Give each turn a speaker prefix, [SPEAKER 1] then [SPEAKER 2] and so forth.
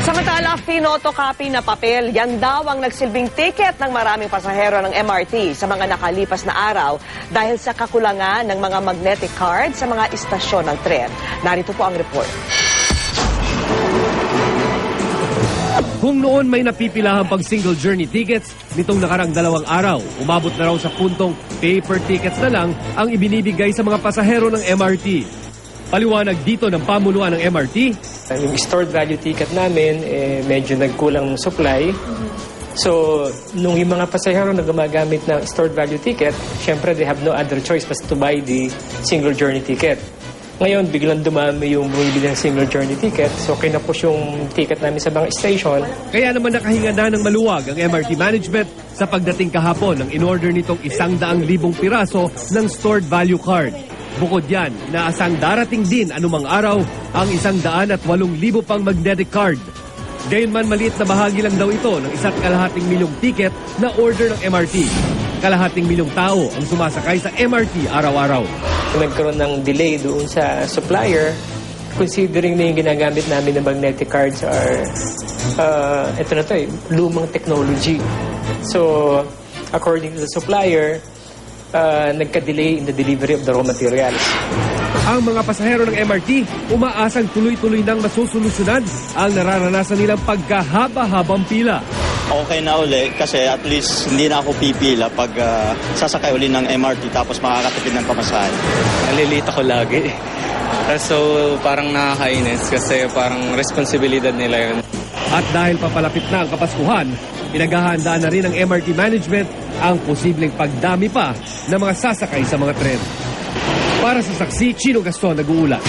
[SPEAKER 1] Samantala, pinotocopy na papel, yan daw ang nagsilbing ticket ng maraming pasahero ng MRT sa mga nakalipas na araw dahil sa kakulangan ng mga magnetic card sa mga istasyon ng tren. Narito po ang report.
[SPEAKER 2] Kung noon may napipilahang pag single journey tickets, nitong nakarang 2 araw, umabot na raw sa puntong paper tickets na lang ang ibinibigay sa mga pasahero ng MRT. Paliwanag dito ng pamunuan ng MRT.
[SPEAKER 3] Yung stored value ticket namin, medyo nagkulang ng supply. So, nung yung mga pasahero na gumagamit ng stored value ticket, syempre they have no other choice but to buy the single journey ticket. Ngayon, biglang dumami yung bumibili ng single journey ticket. So, kinapush yung ticket namin sa mga station.
[SPEAKER 2] Kaya naman nakahinga na ng maluwag ang MRT management sa pagdating kahapon ng in-order nitong 100,000 piraso ng stored value card. Bukod yan, inaasang darating din anumang araw ang 108,000 pang magnetic card. Gayunman maliit na bahagi lang daw ito ng 1.5 milyong ticket na order ng MRT. 1.5 milyong tao ang sumasakay sa MRT araw-araw.
[SPEAKER 3] Nagkaroon ng delay doon sa supplier, considering na yung ginagamit namin ng magnetic cards are, lumang technology. So, according to the supplier, nagka-delay in the delivery of the raw materials.
[SPEAKER 2] Ang mga pasahero ng MRT umaasang tuloy-tuloy nang masusolusyonan ang nararanasan nilang pagkahaba-habang pila.
[SPEAKER 4] Okay na uli kasi at least hindi na ako pipila pag sasakay uli ng MRT tapos makakatipid ng pamasahe.
[SPEAKER 5] Nalilita ko lagi. So parang nakakainis kasi parang responsibilidad nila yun.
[SPEAKER 2] At dahil papalapit na ang Kapaskuhan, pinaghahandaan na rin ng MRT management ang posibleng pagdami pa ng mga sasakay sa mga tren. Para sa saksi, Chino Gaston nag-uulat.